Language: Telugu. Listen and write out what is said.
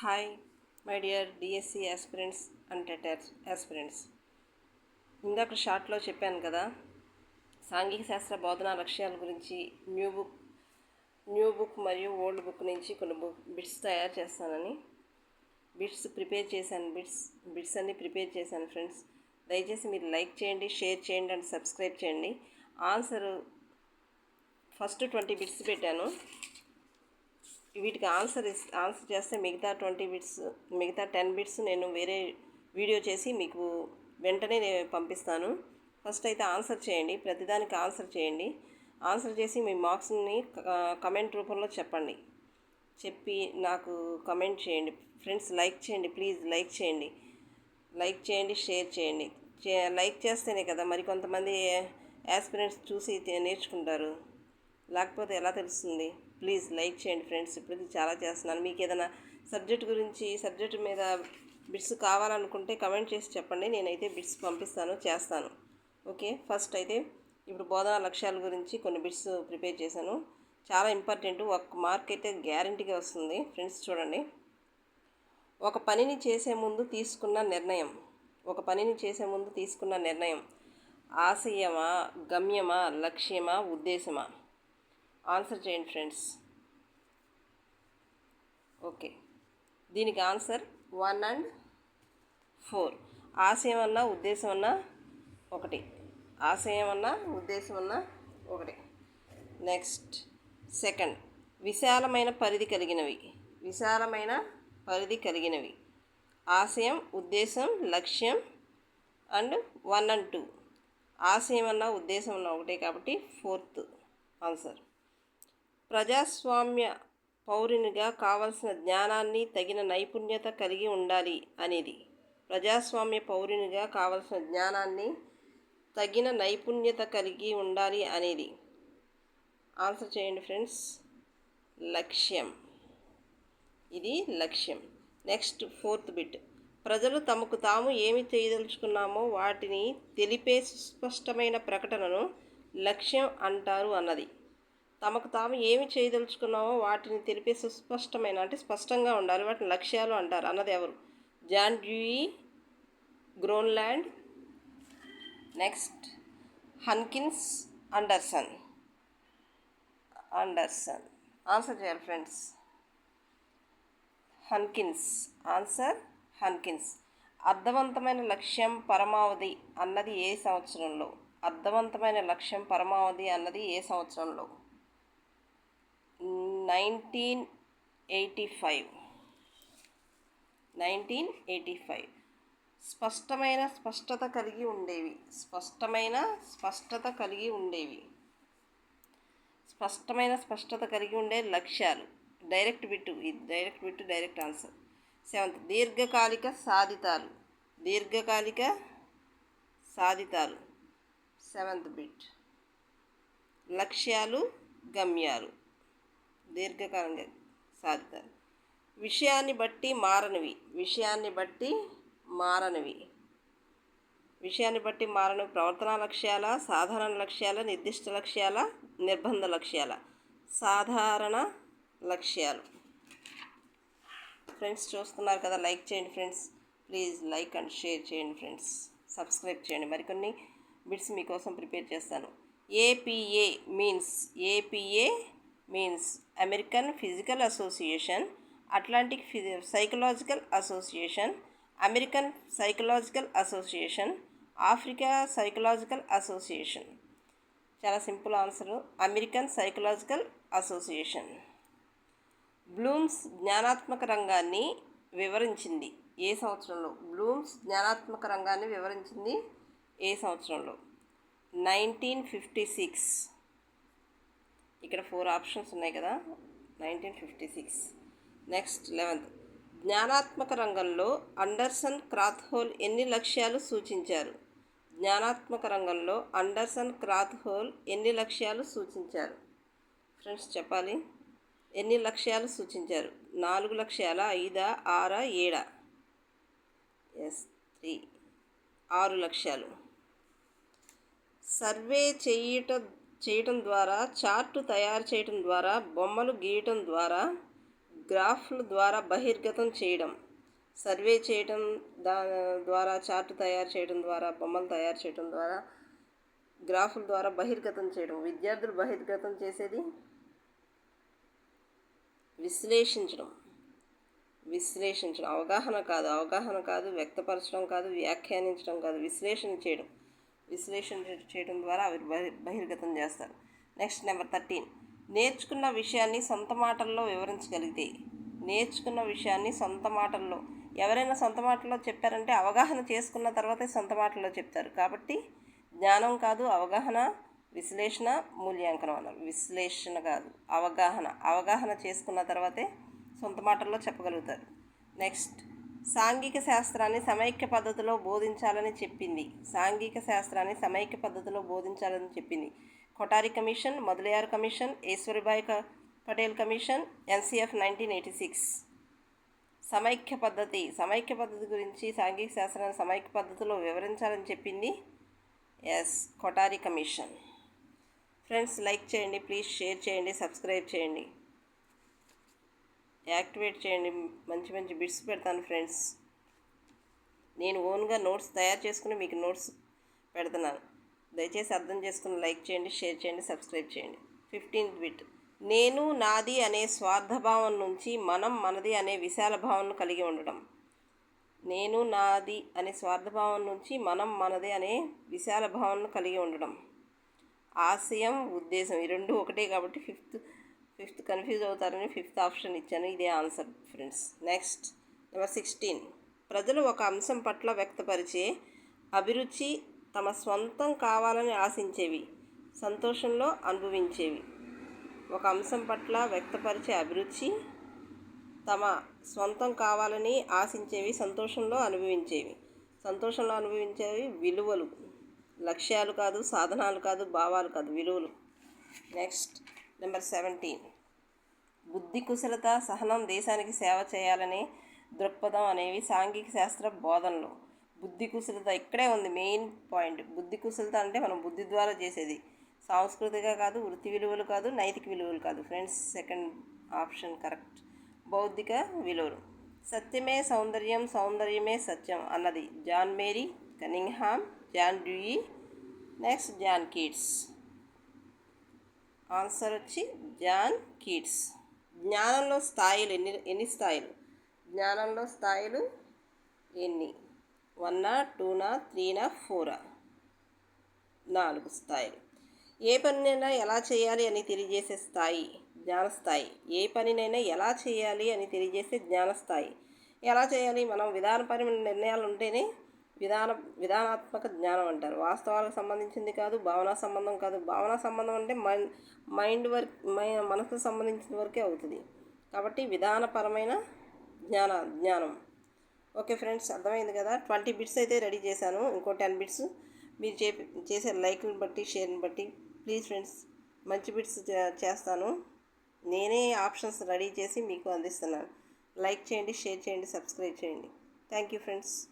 Hi my dear DSC aspirants and TET aspirants. ఇందాక షార్ట్లో చెప్పాను కదా, సాంఘిక శాస్త్ర బోధనా లక్ష్యాల గురించి న్యూ బుక్ మరియు ఓల్డ్ బుక్ నుంచి కొన్ని బిట్స్ తయారు చేస్తానని బిట్స్ అన్ని ప్రిపేర్ చేశాను ఫ్రెండ్స్. దయచేసి మీరు లైక్ చేయండి, షేర్ చేయండి అండ్ సబ్స్క్రైబ్ చేయండి. ఫస్ట్ 20 బిట్స్ పెట్టాను. వీటికి ఆన్సర్ చేస్తే మిగతా 10 బిట్స్ నేను వేరే వీడియో చేసి మీకు వెంటనే పంపిస్తాను. ఫస్ట్ అయితే ఆన్సర్ చేయండి, ప్రతిదానికి ఆన్సర్ చేయండి. ఆన్సర్ చేసి మీ మార్క్స్ని కమెంట్ రూపంలో చెప్పి నాకు కమెంట్ చేయండి ఫ్రెండ్స్. లైక్ చేయండి, ప్లీజ్ లైక్ చేయండి, షేర్ చేయండి. లైక్ చేస్తేనే కదా మరి కొంతమంది యాస్పిరెంట్స్ చూసి నేర్చుకుంటారు, లేకపోతే ఎలా తెలుస్తుంది? ప్లీజ్ లైక్ చేయండి ఫ్రెండ్స్. ఇప్పటికి చాలా చేస్తున్నాను. మీకు ఏదైనా సబ్జెక్ట్ మీద బిట్స్ కావాలనుకుంటే కమెంట్ చేసి చెప్పండి, నేనైతే బిట్స్ చేస్తాను. ఓకే, ఫస్ట్ అయితే ఇప్పుడు బోధనా లక్ష్యాల గురించి కొన్ని బిట్స్ ప్రిపేర్ చేశాను. చాలా ఇంపార్టెంట్, 1 మార్క్ అయితే గ్యారంటీగా వస్తుంది ఫ్రెండ్స్. చూడండి. ఒక పనిని చేసే ముందు తీసుకున్న నిర్ణయం ఆశయమా, గమ్యమా, లక్ష్యమా, ఉద్దేశమా? ఆన్సర్ చేయండి ఫ్రెండ్స్. ఓకే, దీనికి ఆన్సర్ 1 and 4. ఆశయం అన్నా ఉద్దేశం అన్నా ఒకటి. నెక్స్ట్ సెకండ్, విశాలమైన పరిధి కలిగినవి. ఆశయం, ఉద్దేశం, లక్ష్యం అండ్ 1 and 2. ఆశయం అన్నా ఉద్దేశం అన్నా ఒకటే కాబట్టి 4th ఆన్సర్. ప్రజాస్వామ్య పౌరునిగా కావలసిన జ్ఞానాన్ని, తగిన నైపుణ్యత కలిగి ఉండాలి అనేది. ఆన్సర్ చేయండి ఫ్రెండ్స్. ఇది లక్ష్యం. నెక్స్ట్ 4th బిట్, ప్రజలు తమకు తాము ఏమి చేయదలుచుకున్నామో వాటిని తెలిపే సుస్పష్టమైన ప్రకటనను లక్ష్యం అంటారు అన్నది. తమకు తాము ఏమి చేయదలుచుకున్నామో వాటిని తెలిపే స్పష్టంగా ఉండాలి, వాటిని లక్ష్యాలు అంటారు అన్నది ఎవరు? John Dewey Gronlund. Next Hankins Anderson. Answer చేయాలి ఫ్రెండ్స్. హన్కిన్స్. అర్థవంతమైన లక్ష్యం పరమావధి అన్నది ఏ సంవత్సరంలో? 1985. స్పష్టత కలిగి ఉండే లక్ష్యాలు. Direct bit direct answer. 7th, దీర్ఘకాలిక సాధితాలు. 7th bit. లక్ష్యాలు, గమ్యాలు, దీర్ఘకాలిక సాధితాలు. విషయాన్ని బట్టి మారనివి ప్రవర్తనా లక్ష్యాల, సాధారణ లక్ష్యాల, నిర్దిష్ట లక్ష్యాల, నిర్బంధ లక్ష్యాల? సాధారణ లక్ష్యాలు. ఫ్రెండ్స్ చూస్తున్నారు కదా, లైక్ చేయండి friends. Please like and share చేయండి ఫ్రెండ్స్. సబ్స్క్రైబ్ చేయండి, మరికొన్ని బిట్స్ మీకోసం ప్రిపేర్ చేస్తాను. APA means American physical association, Atlantic psychological association, American psychological association, Africa psychological association. చాలా simple answer, American psychological association. Bloom's జ్ఞానాత్మక రంగాన్ని వివరించింది ఏ సంవత్సరంలో? 1956. ఇక్కడ 4 ఆప్షన్స్ ఉన్నాయి కదా, 1956. నెక్స్ట్ 11th, జ్ఞానాత్మక రంగంలో అండర్సన్ క్రాత్హోల్ ఎన్ని లక్ష్యాలు సూచించారు? ఫ్రెండ్స్ చెప్పాలి. ఎన్ని లక్ష్యాలు సూచించారు? 4 లక్ష్యాలా, 5, 6, 7? 3, 6 లక్ష్యాలు. సర్వే చేయటం ద్వారా, చార్టు తయారు చేయటం ద్వారా, బొమ్మలు గీయటం ద్వారా, గ్రాఫ్ల ద్వారా బహిర్గతం చేయడం, సర్వే చేయడం, ద్వారా చార్ట్ తయారు చేయడం ద్వారా, బొమ్మలు తయారు చేయడం ద్వారా, గ్రాఫుల ద్వారా బహిర్గతం చేయడం. విద్యార్థులు బహిర్గతం చేసేది విశ్లేషించడం. అవగాహన కాదు, వ్యక్తపరచడం కాదు, వ్యాఖ్యానించడం కాదు, విశ్లేషణ చేయడం ద్వారా అవి బహిర్గతం చేస్తారు. Next number 13. నేర్చుకున్న విషయాన్ని సొంత మాటల్లో వివరించగలిగితే. నేర్చుకున్న విషయాన్ని సొంత మాటల్లో, ఎవరైనా సొంత మాటల్లో చెప్పారంటే అవగాహన చేసుకున్న తర్వాతే సొంత మాటల్లో చెప్తారు. కాబట్టి జ్ఞానం కాదు, అవగాహన, విశ్లేషణ, మూల్యాంకనం అన్నారు. విశ్లేషణ కాదు, అవగాహన చేసుకున్న తర్వాతే సొంత మాటల్లో చెప్పగలుగుతారు. నెక్స్ట్, సాంఘిక శాస్త్రాన్ని సమైక్య పద్ధతిలో బోధించాలని చెప్పింది. Kothari commission, Mudaliar commission, Eshwari Bai Patel commission, NCF 1986. సమైక్య పద్ధతి గురించి సాంఘిక శాస్త్రాన్ని సమైక్య పద్ధతిలో వివరించాలని చెప్పింది కొఠారి కమిషన్. ఫ్రెండ్స్, లైక్ చేయండి, ప్లీజ్ షేర్ చేయండి, సబ్స్క్రైబ్ చేయండి, యాక్టివేట్ చేయండి. మంచి మంచి బిట్స్ పెడతాను ఫ్రెండ్స్. నేను ఓన్గా నోట్స్ తయారు చేసుకుని మీకు నోట్స్ పెడుతున్నాను. దయచేసి అర్థం చేసుకుని లైక్ చేయండి, షేర్ చేయండి, సబ్స్క్రైబ్ చేయండి. 15th bit. నేను నాది అనే స్వార్థభావం నుంచి మనం మనది అనే విశాల భావనను కలిగి ఉండడం. నేను నాది అనే స్వార్థభావం నుంచి మనం మనది అనే విశాల భావనను కలిగి ఉండడం. ఆశయం, ఉద్దేశం ఈ రెండు ఒకటే కాబట్టి ఫిఫ్త్ కన్ఫ్యూజ్ అవుతారని 5th ఆప్షన్ ఇచ్చాను. ఇదే ఆన్సర్ ఫ్రెండ్స్. Next number 16. ప్రజలు ఒక అంశం పట్ల వ్యక్తపరిచే అభిరుచి తమ స్వంతం కావాలని ఆశించేవి, సంతోషంలో అనుభవించేవి. ఒక అంశం పట్ల వ్యక్తపరిచే అభిరుచి తమ స్వంతం కావాలని ఆశించేవి, సంతోషంలో అనుభవించేవి విలువలు. లక్ష్యాలు కాదు, సాధనాలు కాదు, భావాలు కాదు, విలువలు. Next number 17. బుద్ధి కుశలత, సహనం, దేశానికి సేవ చేయాలనే దృక్పథం అనేవి సాంఘిక శాస్త్ర బోధనలు. బుద్ధి కుశలత ఇక్కడే ఉంది మెయిన్ పాయింట్. బుద్ధి కుశలత అంటే మనం బుద్ధి ద్వారా చేసేది. సాంస్కృతిక కాదు, వృత్తి విలువలు కాదు, నైతిక విలువలు కాదు ఫ్రెండ్స్. 2nd option correct. బౌద్ధిక విలువలు. సత్యమే సౌందర్యం, సౌందర్యమే సత్యం అన్నది John Mary Cunningham, John Dewey, next John Keats. Answer వచ్చి జాన్ కీట్స్. జ్ఞానంలో స్థాయిలు ఎన్ని స్థాయిలు? జ్ఞానంలో స్థాయిలు ఎన్ని? 1, 2, 3, 4? 4 స్థాయిలు. ఏ పనినైనా ఎలా చేయాలి అని తెలియజేసే స్థాయి జ్ఞానస్థాయి. ఏ పనినైనా ఎలా చేయాలి అని తెలియజేసే జ్ఞానస్థాయి. ఎలా చేయాలి? మనం విధానపరమైన నిర్ణయాలు ఉంటేనే విధానాత్మక జ్ఞానం అంటారు. వాస్తవాలకు సంబంధించింది కాదు, భావనా సంబంధం కాదు. భావనా సంబంధం అంటే మనసుకు సంబంధించిన వరకే అవుతుంది. కాబట్టి విధానపరమైన జ్ఞానం. ఓకే ఫ్రెండ్స్, అర్థమైంది కదా. 20 బిట్స్ అయితే రెడీ చేశాను. ఇంకో 10 బిట్స్ మీరు చేసే లైక్ని బట్టి, షేర్ని బట్టి. ప్లీజ్ ఫ్రెండ్స్, మంచి బిట్స్ చేస్తాను. నేనే ఆప్షన్స్ రెడీ చేసి మీకు అందిస్తున్నాను. లైక్ చేయండి, షేర్ చేయండి, సబ్స్క్రైబ్ చేయండి. Thank you friends.